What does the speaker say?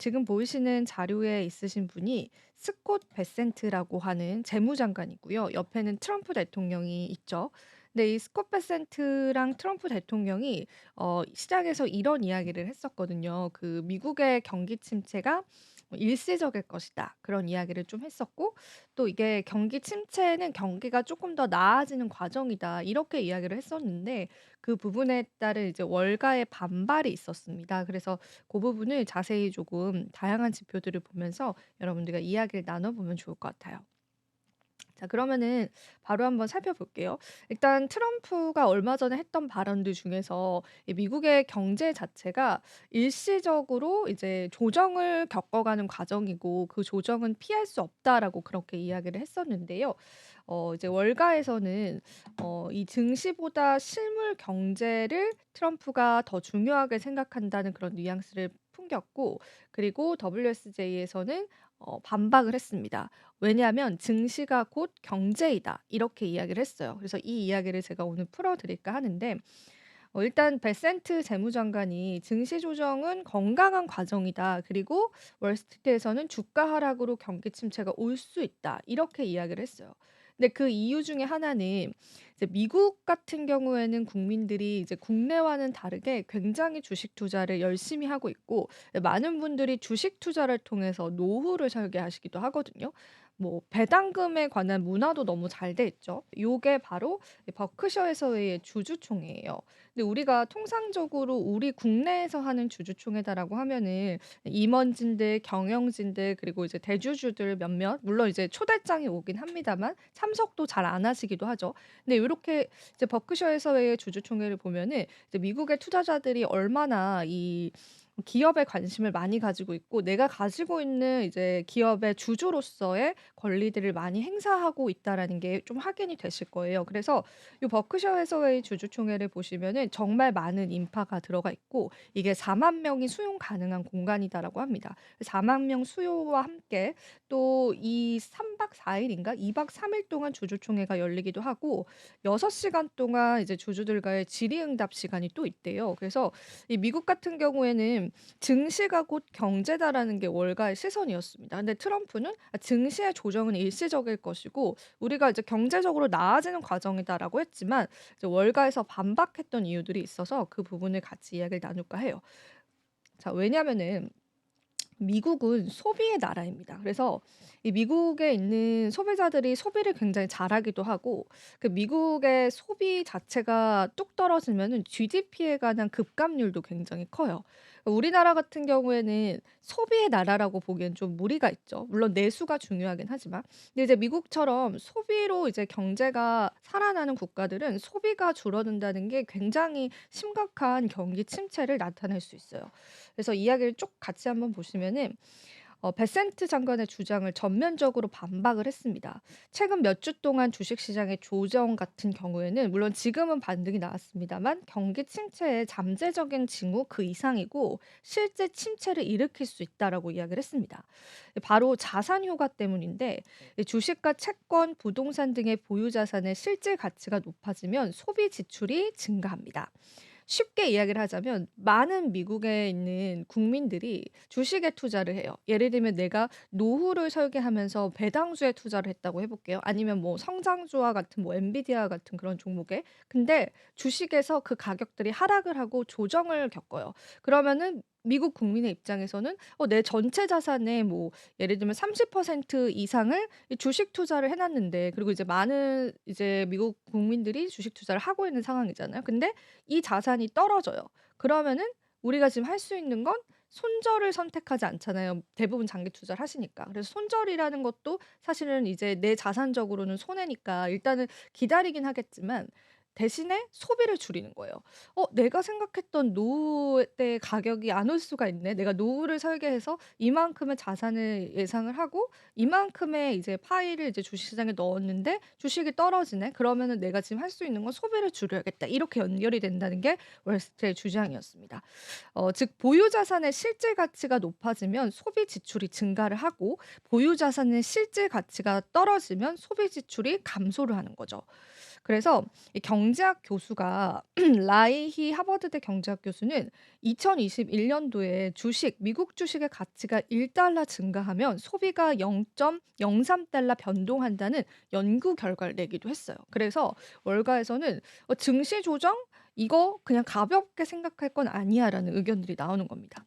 지금 보이시는 자료에 있으신 분이 스콧 베센트라고 하는 재무장관이고요. 옆에는 트럼프 대통령이 있죠. 근데 이 스콧 베센트랑 트럼프 대통령이 시장에서 이런 이야기를 했었거든요. 그 미국의 경기 침체가 일시적일 것이다. 그런 이야기를 좀 했었고, 또 이게 경기 침체는 경기가 조금 더 나아지는 과정이다. 이렇게 이야기를 했었는데, 그 부분에 따른 이제 월가의 반발이 있었습니다. 그래서 그 부분을 자세히 조금 다양한 지표들을 보면서 여러분들과 이야기를 나눠보면 좋을 것 같아요. 자, 그러면은 바로 한번 살펴볼게요. 일단 트럼프가 얼마 전에 했던 발언들 중에서 이 미국의 경제 자체가 일시적으로 이제 조정을 겪어가는 과정이고 그 조정은 피할 수 없다라고 그렇게 이야기를 했었는데요. 이제 월가에서는 이 증시보다 실물 경제를 트럼프가 더 중요하게 생각한다는 그런 뉘앙스를 풍겼고, 그리고 WSJ에서는 반박을 했습니다. 왜냐하면 "증시가 곧 경제이다." 이렇게 이야기를 했어요. 그래서 이 이야기를 제가 오늘 풀어 드릴까 하는데, 일단 베센트 재무장관이 "증시 조정은 건강한 과정이다. 그리고 월스트리트에서는 주가 하락으로 경기 침체가 올 수 있다." 이렇게 이야기를 했어요. 근데 그 이유 중에 하나는 이제 미국 같은 경우에는 국민들이 이제 국내와는 다르게 굉장히 주식 투자를 열심히 하고 있고, 많은 분들이 주식 투자를 통해서 노후를 설계하시기도 하거든요. 뭐 배당금에 관한 문화도 너무 잘 돼 있죠. 요게 바로 이 버크셔 해서웨이의 주주총회예요. 근데 우리가 통상적으로 우리 국내에서 하는 주주총회다라고 하면은 임원진들, 경영진들, 그리고 이제 대주주들 몇몇, 물론 이제 초대장이 오긴 합니다만 참석도 잘 안 하시기도 하죠. 근데 요렇게 이제 버크셔 해서웨이의 주주총회를 보면은 이제 미국의 투자자들이 얼마나 이 기업에 관심을 많이 가지고 있고, 내가 가지고 있는 이제 기업의 주주로서의 권리들을 많이 행사하고 있다라는 게 좀 확인이 되실 거예요. 그래서 요 버크셔 해서웨이 주주총회를 보시면은 정말 많은 인파가 들어가 있고, 이게 4만 명이 수용 가능한 공간이다라고 합니다. 4만 명 수요와 함께 또 이 3박 4 일인가 2박 3일 동안 주주총회가 열리기도 하고, 6 시간 동안 이제 주주들과의 질의응답 시간이 또 있대요. 그래서 이 미국 같은 경우에는 "증시가 곧 경제다."라는 게 월가의 시선이었습니다. 근데 트럼프는 증시의 조정은 일시적일 것이고 우리가 이제 경제적으로 나아지는 과정이다라고 했지만, 이제 월가에서 반박했던 이유들이 있어서 그 부분을 같이 이야기를 나눌까 해요. 자, 왜냐면은 미국은 소비의 나라입니다. 그래서 이 미국에 있는 소비자들이 소비를 굉장히 잘하기도 하고, 그 미국의 소비 자체가 뚝 떨어지면은 GDP에 관한 급감률도 굉장히 커요. 우리나라 같은 경우에는 소비의 나라라고 보기엔 좀 무리가 있죠. 물론 내수가 중요하긴 하지만. 근데 이제 미국처럼 소비로 이제 경제가 살아나는 국가들은 소비가 줄어든다는 게 굉장히 심각한 경기 침체를 나타낼 수 있어요. 그래서 이야기를 쭉 같이 한번 보시면은 베센트 장관의 주장을 전면적으로 반박을 했습니다. 최근 몇 주 동안 주식시장의 조정 같은 경우에는 물론 지금은 반등이 나왔습니다만 경기 침체의 잠재적인 징후 그 이상이고 실제 침체를 일으킬 수 있다라고 이야기를 했습니다. 바로 자산 효과 때문인데, 이 주식과 채권, 부동산 등의 보유 자산의 실질 가치가 높아지면 소비 지출이 증가합니다. 쉽게 이야기를 하자면 많은 미국에 있는 국민들이 주식에 투자를 해요. 예를 들면 내가 노후를 설계하면서 배당주에 투자를 했다고 해 볼게요. 아니면 뭐 성장주와 같은 뭐 엔비디아 같은 그런 종목에. 근데 주식에서 그 가격들이 하락을 하고 조정을 겪어요. 그러면은 미국 국민의 입장에서는 내 전체 자산의 뭐 예를 들면 30% 이상을 이 주식 투자를 해 놨는데, 그리고 이제 많은 이제 미국 국민들이 주식 투자를 하고 있는 상황이잖아요. 근데 이 자산이 떨어져요. 그러면은 우리가 지금 할 수 있는 건 손절을 선택하지 않잖아요. 대부분 장기 투자를 하시니까. 그래서 손절이라는 것도 사실은 이제 내 자산적으로는 손해니까 일단은 기다리긴 하겠지만 대신에 소비를 줄이는 거예요. '내가 생각했던 노후 때 가격이 안 올 수가 있네. 내가 노후를 설계해서 이만큼의 자산을 예상을 하고 이만큼의 이제 파이를 이제 주식시장에 넣었는데 주식이 떨어지네. 그러면은 내가 지금 할 수 있는 건 소비를 줄여야겠다.' 이렇게 연결이 된다는 게 월스트리트의 주장이었습니다. 즉 보유 자산의 실질 가치가 높아지면 소비 지출이 증가를 하고, 보유 자산의 실질 가치가 떨어지면 소비 지출이 감소를 하는 거죠. 그래서 이 경제학 교수가 라이히 하버드대 경제학 교수는 2021 년도에 미국 주식의 가치가 1달러 증가하면 소비가 0.03달러 변동한다는 연구 결과를 내기도 했어요. 그래서 월가에서는 증시 조정 이거 그냥 가볍게 생각할 건 아니야라는 의견들이 나오는 겁니다.